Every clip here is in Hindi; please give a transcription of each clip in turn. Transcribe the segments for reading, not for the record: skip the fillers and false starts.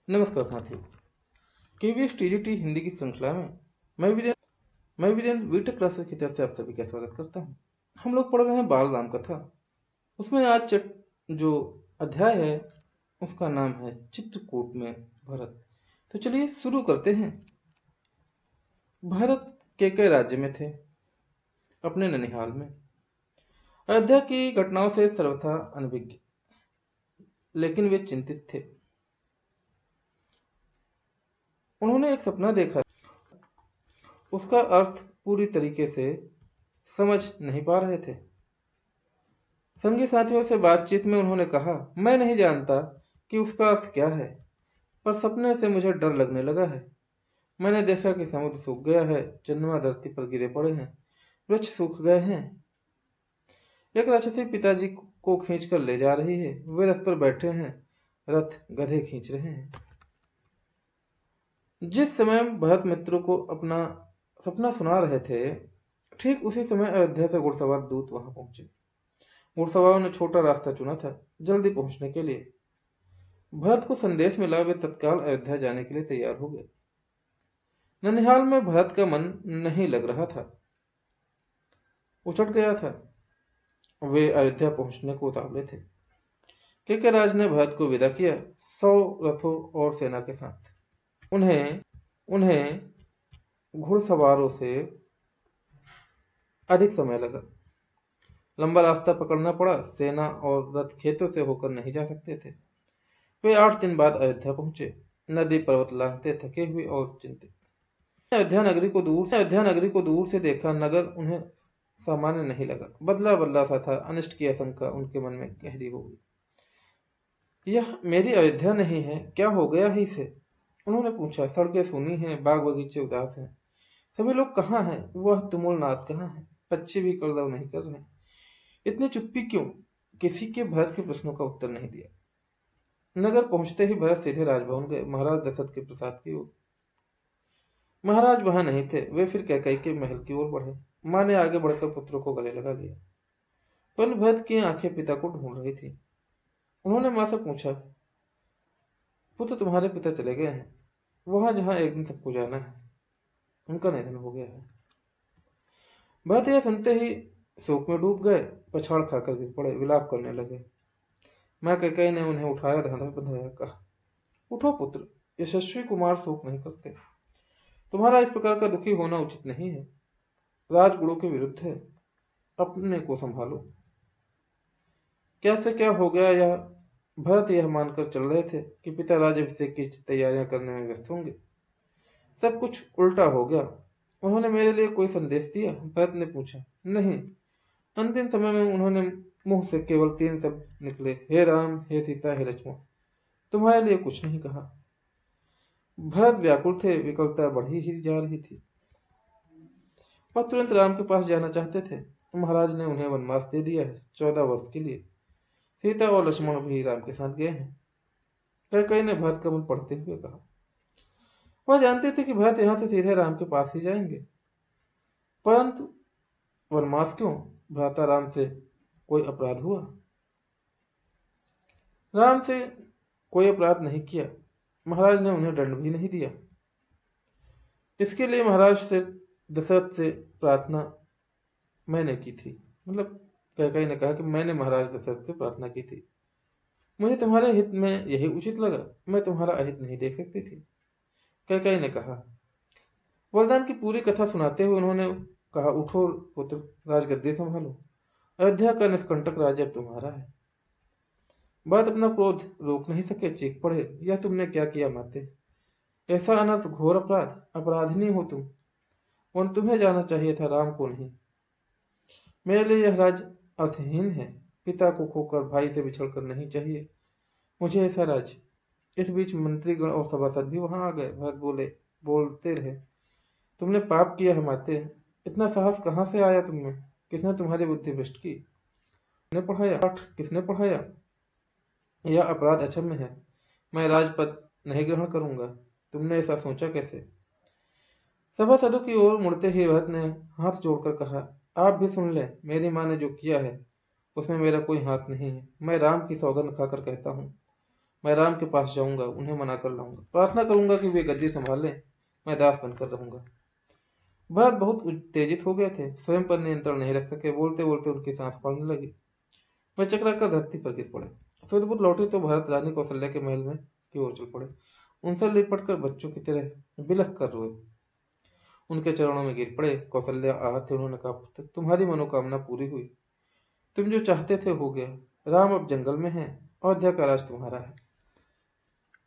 नमस्कार साथियों। केवीएस टीजीटी हिंदी की श्रृंखला में मैं वीरेंद्र बीटेक क्लासेस की तरफ से आप सभी का स्वागत करता हूँ। हम लोग पढ़ रहे हैं बाल राम कथा। उसमें आज जो अध्याय है उसका नाम है चित्रकूट में भरत। तो चलिए शुरू करते हैं। भरत केकय राज्य में थे, अपने ननिहाल में। अयोध्या की घटनाओं से सर्वथा अनभिज्ञ, लेकिन वे चिंतित थे। उन्होंने एक सपना देखा, उसका अर्थ पूरी तरीके से समझ नहीं पा रहे थे। संगी साथियों से बातचीत में उन्होंने कहा, मैं नहीं जानता कि उसका अर्थ क्या है, पर सपने से मुझे डर लगने लगा है। मैंने देखा कि समुद्र सूख गया है, चंद्रमा धरती पर गिरे पड़े हैं, वृक्ष सूख गए हैं। एक राक्षसी पिताजी को खींच कर ले जा रही है। वे रथ पर बैठे हैं, रथ गधे खींच रहे हैं। जिस समय भरत मित्रों को अपना सपना सुना रहे थे, ठीक उसी समय अयोध्या से घुड़सवार दूत वहां पहुंचे। घुड़सवारों ने छोटा रास्ता चुना था जल्दी पहुंचने के लिए। भरत को संदेश मिला, वे तत्काल अयोध्या जाने के लिए तैयार हो गए। ननिहाल में भरत का मन नहीं लग रहा था, उचट गया था। वे अयोध्या पहुंचने को उतावले थे। केकयराज ने भरत को विदा किया, 100 रथों और सेना के साथ। उन्हें घुड़सवारों से अधिक समय लगा, लंबा रास्ता पकड़ना पड़ा। सेना और रथ खेतों से होकर नहीं जा सकते थे। वे 8 दिन बाद अयोध्या पहुंचे, नदी पर्वत लांघते थके हुए और चिंतित। अयोध्या नगरी को दूर से देखा। नगर उन्हें सामान्य नहीं लगा, बदला बदला सा था। अनिष्ट की आशंका उनके मन में गहरी हो गई। यह मेरी अयोध्या नहीं है, क्या हो गया है इसे? उन्होंने पूछा। सड़कें सूनी हैं, बाग बगीचे उदास हैं, सभी लोग कहाँ हैं? वह तुमुल नाद कहाँ है? पक्षी भी कलरव नहीं कर रहे। इतनी चुप्पी क्यों? किसी के भरत के प्रश्नों का उत्तर नहीं दिया। नगर पहुंचते ही भरत सीधे राजभवन गए, महाराज दशरथ के प्रसाद की ओर। महाराज वहां नहीं थे। वे फिर कैकेयी के महल की ओर बढ़े। मां ने आगे बढ़कर पुत्रों को गले लगा लिया, परंतु भरत की आंखें पिता को ढूंढ रही थी। उन्होंने मां से पूछा, पुत्र तुम्हारे पिता चले गए हैं, वहां जहां एक दिन सबको जाना है। उनका निधन हो गया है। भरत यह सुनते ही शोक में डूब गए, पछाड़ खाकर गिर पड़े, विलाप करने लगे। मां कैकेयी ने उन्हें उठाया, धाधा बंधाया, कहा, उठो पुत्र, यशस्वी कुमार शोक नहीं करते। तुम्हारा इस प्रकार का दुखी होना उचित नहीं है। राजगुरु के विरुद्ध है, अपने को संभालो। क्या से क्या हो गया यह भरत यह मानकर चल रहे थे कि पिता राज्याभिषेक की तैयारियां करने में व्यस्त होंगे। सब कुछ उल्टा हो गया। उन्होंने मेरे लिए कोई संदेश दिया? भरत ने पूछा। नहीं। अंतिम समय में उन्होंने मुंह से केवल 3 शब्द निकले, हे राम, हे सीता, हे लक्ष्मण। तुम्हारे लिए कुछ नहीं कहा। भरत व्याकुल थे, विकलता बढ़ी ही जा रही थी। वह तुरंत राम के पास जाना चाहते थे। महाराज ने उन्हें वनवास दे दिया है, 14 वर्ष के लिए। सीता और लक्ष्मण भी राम के साथ गए हैं। कैकेयी ने भरत का मुंह पढ़ते हुए कहा। वह जानते थे कि भरत यहां से सीधे राम के पास ही जाएंगे, परंतु वनवास क्यों? भ्राता राम से कोई अपराध हुआ? राम से कोई अपराध नहीं किया। महाराज ने उन्हें दंड भी नहीं दिया। इसके लिए महाराज से दशरथ से प्रार्थना मैंने की थी। मतलब कैकेयी ने कहा कि मैंने महाराज दशरथ से प्रार्थना की थी। मुझे तुम्हारे हित में यही उचित लगा, मैं तुम्हारा अहित नहीं देख सकती थी। कैकेयी ने कहा। वरदान की पूरी कथा सुनाते हुए उन्होंने कहा, उठो पुत्र, राजगद्दी संभालो। अयोध्या का निष्कंटक राज्य अब तुम्हारा है। भरत अपना क्रोध रोक नहीं सके, चीख पड़े, यह तुमने क्या किया माते? ऐसा अनर्थ, घोर अपराध, अपराधिनी हो तुम। और तुम्हें जाना चाहिए था, राम को नहीं। मेरे लिए यह राज्य अर्थहीन है। पिता को खोकर, भाई से बिछड़कर नहीं चाहिए मुझे ऐसा राज्य। इस बीच मंत्रीगण और सभासद भी वहां आ गए। भरत बोलते रहे, तुमने पाप किया है माते। इतना साहस कहां से आया तुममें? किसने तुम्हारी बुद्धि भ्रष्ट की? किसने पढ़ाया? यह अपराध अक्षम्य है। मैं राजपद नहीं ग्रहण करूंगा। तुमने ऐसा सोचा कैसे? सभासदों की ओर मुड़ते ही भरत ने हाथ जोड़कर कहा, आप भी सुन लें, मेरी माँ ने जो किया है उसमें मेरा कोई हाथ नहीं है। मैं राम की सौगंध खाकर कहता हूँ, मैं राम के पास जाऊंगा, उन्हें मना कर लाऊंगा, प्रार्थना करूंगा कि वे गद्दी संभाल लें, मैं दास बनकर रहूंगा। भरत बहुत उत्तेजित हो गए थे, स्वयं पर नियंत्रण नहीं रख सके, बोलते बोलते उनकी सांस फूलने लगी। वे चकरा कर धरती पर गिर पड़े। सूर्यपुर लौटे तो भरत रानी कौशल्या के महल में की ओर चल पड़े। उनसे लिपट कर बच्चों की तरह बिलख कर रोए, उनके चरणों में गिर पड़े। कौशल्या आहत थे, उन्होंने कहा, पुत्र, तुम्हारी मनोकामना पूरी हुई, तुम जो चाहते थे हो गया। राम अब जंगल में है, अयोध्या का राज तुम्हारा है।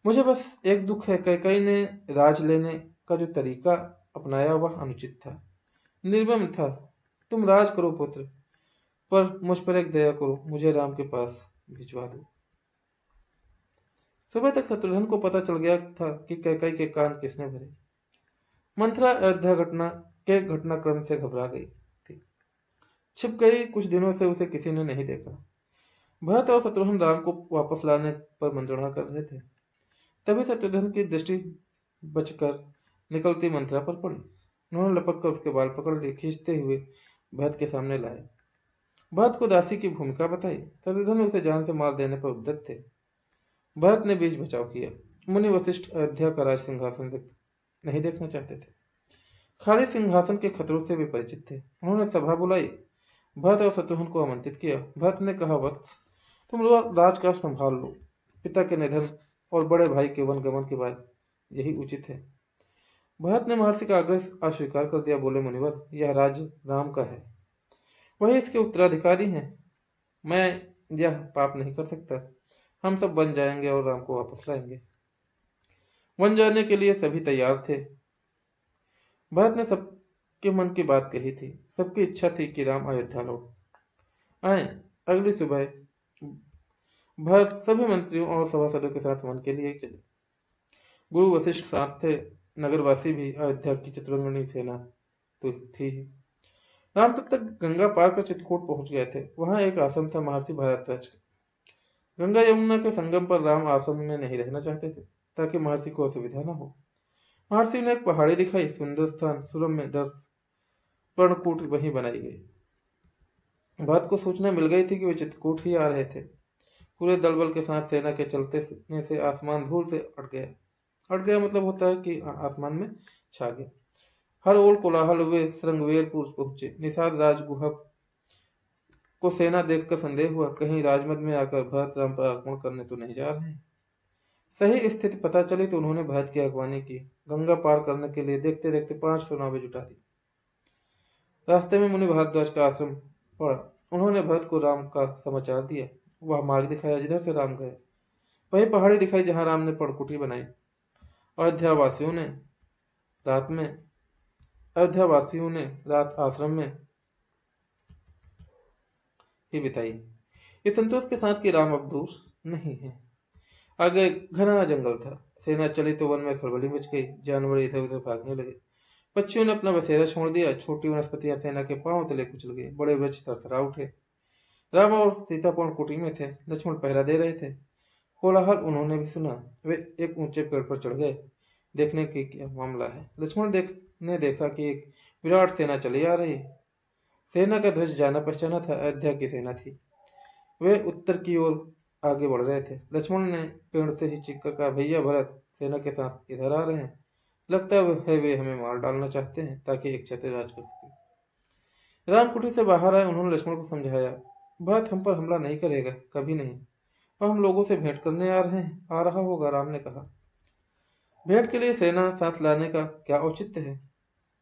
मुझे बस एक दुख है, कैकेयी ने राज लेने का जो तरीका अपनाया वह अनुचित था, निर्मम था। तुम राज करो पुत्र, पर मुझ पर एक दया करो, मुझे राम के पास भिजवा दो। सुबह तक शत्रुघ्न को पता चल गया था कि कैकेयी के कान किसने भरे। मंथरा अयोध्या घटनाक्रम से घबरा गई थी, छिप गई। कुछ दिनों से उसे किसी ने नहीं देखा। भरत और शत्रुघ्न राम को वापस लाने पर मंत्रणा कर रहे थे। तभी शत्रुघ्न की दृष्टि बचकर निकलती मंथरा पर पड़ी। उन्होंने लपक कर उसके बाल पकड़ लिए, खींचते हुए भरत के सामने लाए। भरत को दासी की भूमिका बताई। शत्रुघ्न उसे जान से मार देने पर उद्यत थे। भरत ने बीच बचाव किया। मुनि वशिष्ठ अयोध्या का राज सिंहासन नहीं देखना चाहते थे। खाली सिंहासन के खतरों से वे परिचित थे। उन्होंने सभा बुलाई, भरत और शत्रुघ्न को आमंत्रित किया। भरत ने कहा, वत्स, तुम लोग राजकाज संभाल लो। पिता के निधन और बड़े भाई के वनगमन के बाद यही उचित है। भरत ने महर्षि का आग्रह अस्वीकार कर दिया। बोले, मुनिवर, यह राज्य राम का है, वही इसके उत्तराधिकारी हैं। मैं यह पाप नहीं कर सकता। हम सब बन जाएंगे और राम को वापस लाएंगे। वन जाने के लिए सभी तैयार थे। भरत ने सबके मन की बात कही थी। सबकी इच्छा थी कि राम अयोध्या लौट आए। अगली सुबह भरत सभी मंत्रियों और सभासदों के साथ वन के लिए चले। गुरु वशिष्ठ साथ थे। नगरवासी भी। अयोध्या की चतुरंगनी सेना तो थी ही। राम तब तक गंगा पार कर चित्रकूट पहुंच गए थे। वहां एक आश्रम था, महर्षि भारद्वाज का। गंगा यमुना के संगम पर राम आश्रम में नहीं रहना चाहते थे, ताकि महर्षि को असुविधा न हो। महर्षि ने एक पहाड़ी दिखाई, सुंदर स्थान, सुरम्य दर्श, पर्णकूट वहीं बनाई गई। भरत को सूचना मिल गई थी कि वे चित्रकूट ही आ रहे थे। पूरे दलबल के साथ सेना के चलते से आसमान धूल से अट गया। अट गया मतलब होता है कि आसमान में छा गया। हर ओर कोलाहल हुए। श्रृंगवेरपुर पहुंचे। निषाद राजगुहा को सेना देखकर संदेह हुआ, कहीं राजमद में आकर भरत राम पर आक्रमण करने तो नहीं जा रहे हैं। सही स्थिति पता चली तो उन्होंने भरत की अगवानी की। गंगा पार करने के लिए देखते देखते 500 नावें जुटा दी। रास्ते में मुनि भारद्वाज का आश्रम पड़ा। उन्होंने भरत को राम का समाचार दिया। वह मार्ग दिखाया जिधर से राम गए। वही पहाड़ी दिखाई जहां राम ने पर्णकुटी बनाई। अयोध्या वासियों ने रात में रात आश्रम में ही बिताई, इस संतोष के साथ कि राम अब दूर नहीं है। आगे घना जंगल था। सेना चली तो वन में खलबली मच गई। जानवर इधर उधर भागने लगे। पक्षियों ने अपना बसेरा छोड़ दिया। छोटी वनस्पतियां सेना के पांव तले कुचल गई। बड़े वृक्ष थरथरा उठे। राम और सीता पर्णकुटी में थे। लक्ष्मण पहरा दे रहे थे। कोलाहल उन्होंने भी सुना। वे एक ऊंचे पेड़ पर चढ़ गए, देखने की क्या मामला है। लक्ष्मण ने देखा कि एक विराट सेना चली आ रही। सेना का ध्वज जाना पहचाना था, अयोध्या की सेना थी। वे उत्तर की ओर आगे बढ़ रहे थे। लक्ष्मण ने पेड़ से ही चीख कर कहा, भैया भरत सेना के साथ इधर आ रहे हैं। लगता है वे हमें मार डालना चाहते हैं, ताकि एक क्षत्रिय राज कर सके। राम कुटी से बाहर आए। उन्होंने लक्ष्मण को समझाया, भरत हम पर हमला नहीं करेगा, कभी नहीं। वह हम लोगों से भेंट करने आ रहा होगा। राम ने कहा, भेंट के लिए सेना साथ लाने का क्या औचित्य है?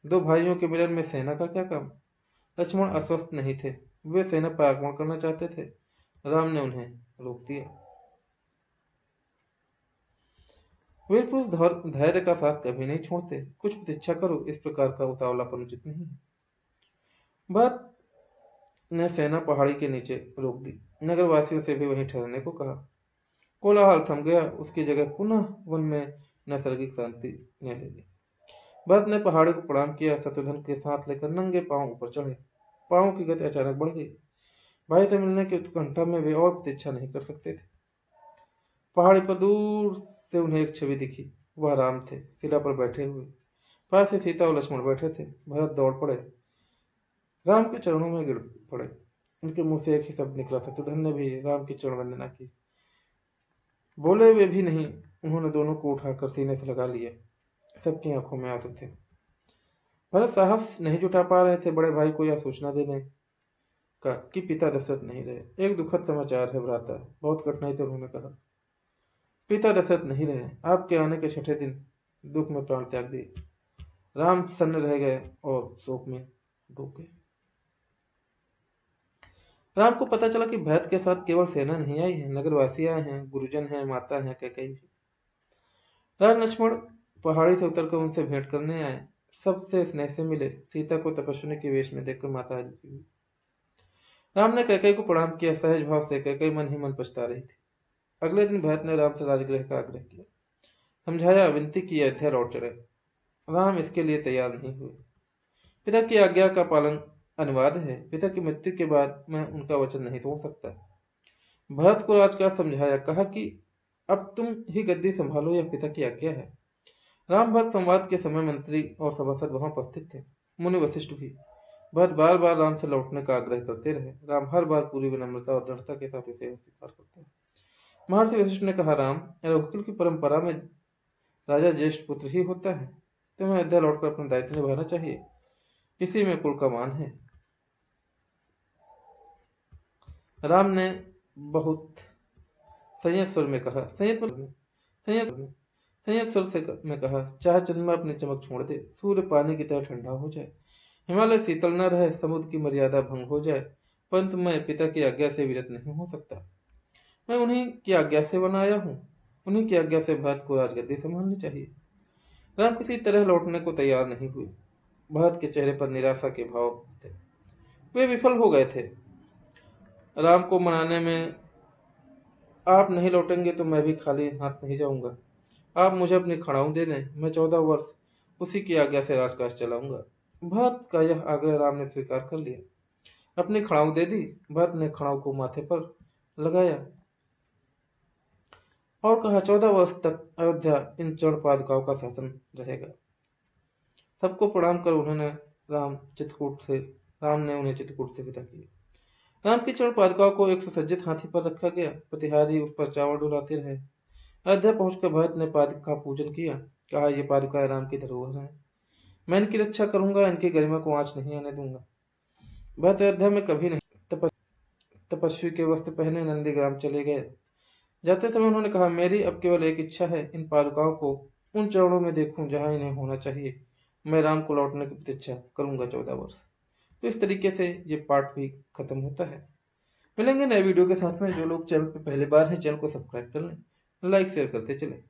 दो भाइयों के मिलन में सेना का क्या काम? लक्ष्मण अस्वस्थ नहीं थे। वे सेना पर आक्रमण करना चाहते थे। राम ने उन्हें रोक दिया। वीर पुरुष धैर्य का साथ कभी नहीं छोड़ते। कुछ प्रतीक्षा करो, इस प्रकार का उतावलापन उचित नहीं है। भरत ने सेना पहाड़ी के नीचे रोक दी। नगरवासियों से भी वहीं ठहरने को कहा। कोलाहल थम गया। उसकी जगह पुनः वन में नैसर्गिक शांति ने ले ली। भरत ने पहाड़ी को प्रणाम किया। शत्रुघ्न के साथ लेकर नंगे पांव ऊपर चढ़े। पांव की गति अचानक बढ़ गई। भाई से मिलने की उत्कंठा में वे और प्रतीक्षा नहीं कर सकते थे। पहाड़ी पर दूर से उन्हें एक छवि दिखी। वह राम थे, शिला पर बैठे हुए। पास ही सीता और लक्ष्मण बैठे थे। भरत दौड़ पड़े, राम के चरणों में गिर पड़े। उनके मुंह से एक ही शब्द निकला था। शत्रुघ्न ने भी राम की चरण वंदना की। बोले वे भी नहीं, उन्होंने दोनों को उठाकर सीने से लगा लिया। सबकी आंखों में आंसू थे। भरत साहस नहीं जुटा पा रहे थे बड़े भाई को यह सूचना देने का कि पिता दशरथ नहीं रहे। एक दुखद समाचार है भ्राता, बहुत कठिनाई से उन्होंने कहा। पिता दशरथ नहीं रहे। आपके आने के छठे दिन दुख में प्राण त्याग दिए। राम सन्न रह गए और शोक में डूब गए। राम को पता चला कि भरत के साथ केवल सेना नहीं आई है, नगरवासी आए हैं, गुरुजन हैं, माता हैं, कैकेयी भी। राम लक्ष्मण पहाड़ी से उतरकर उनसे भेंट करने आए। सबसे स्नेह से मिले। सीता को तपस्विनी के वेश में देखकर माता दुखी हुई। राम ने कैकेयी को प्रणाम किया। सहज भाव से कैकेयी मन ही मन पछता रही थी। अगले दिन भरत ने राम से राजगृह का आग्रह किया, समझाया, विनती की, अयोध्या लौट चले। राम इसके लिए तैयार नहीं हुए। पिता की आज्ञा का पालन अनिवार्य है। पिता की मृत्यु के बाद मैं उनका वचन नहीं तोड़ सकता। भरत को राजकाज समझाया, कहा कि अब तुम ही गद्दी संभालो, यह पिता की आज्ञा है। राम भरत संवाद के समय मंत्री और सभासद वहां उपस्थित थे, मुनि वशिष्ठ भी। भरत बार बार राम से लौटने का आग्रह करते रहे। राम हर बार पूरी विनम्रता और दृढ़ता के साथ इसे स्वीकार करते। महर्षि वशिष्ठ ने कहा, राम, रघुकुल की परंपरा में राजा ज्येष्ठ पुत्र ही होता है। तुम्हें अयोध्या लौटकर अपना दायित्व निभाना चाहिए। इसी में कुल का मान है। राम ने बहुत संयत स्वर में कहा, संयत स्वर से में कहा, चाहे चंद्रमा अपनी चमक छोड़ दे, सूर्य पानी की तरह ठंडा हो जाए, हिमालय शीतल न रहे, समुद्र की मर्यादा भंग हो जाए, परंतु मैं पिता की आज्ञा से विरत नहीं हो सकता। मैं उन्हीं की आज्ञा से बनाया हूँ। उन्हीं की आज्ञा से भरत को राजगद्दी संभालनी चाहिए। राम किसी तरह लौटने को तैयार नहीं हुए। भरत के चेहरे पर निराशा के भाव थे। वे विफल हो गए थे राम को मनाने में। आप नहीं लौटेंगे तो मैं भी खाली हाथ नहीं जाऊंगा। आप मुझे अपनी खड़ाऊ दे दें, मैं 14 वर्ष उसी की आज्ञा से राजकाज चलाऊंगा। भरत का यह आग्रह राम ने स्वीकार कर लिया। अपनी खड़ाऊ दे दी। भरत ने खड़ाऊ को माथे पर लगाया और कहा, 14 वर्ष तक अयोध्या इन चरण पादुकाओं का शासन रहेगा। सबको प्रणाम कर राम ने उन्हें चित्रकूट से विदा किया। राम की चरण पादुकाओं को एक सुसज्जित हाथी पर रखा गया। प्रतिहारी उस पर चावल डुलाते रहे। अयोध्या पहुंचकर भरत ने पादुका पूजन किया। कहा, ये पादुकाएं राम की धरोहर है। मैं इनकी रक्षा करूंगा, इनकी गरिमा को आंच नहीं आने दूंगा। भरत अयोध्या में कभी नहीं तपस्वी के वस्त्र पहने नंदीग्राम चले गए। जाते समय उन्होंने कहा, मेरी अब केवल एक इच्छा है, इन पादुकाओं को उन चरणों में देखूं जहां इन्हें होना चाहिए। मैं राम को लौटने की प्रतीक्षा करूंगा 14 वर्ष। तो इस तरीके से ये पार्ट भी खत्म होता है। मिलेंगे नए वीडियो के साथ में। जो लोग चैनल पर पहली बार हैं, चैनल को सब्सक्राइब कर लें, लाइक शेयर करते चलें।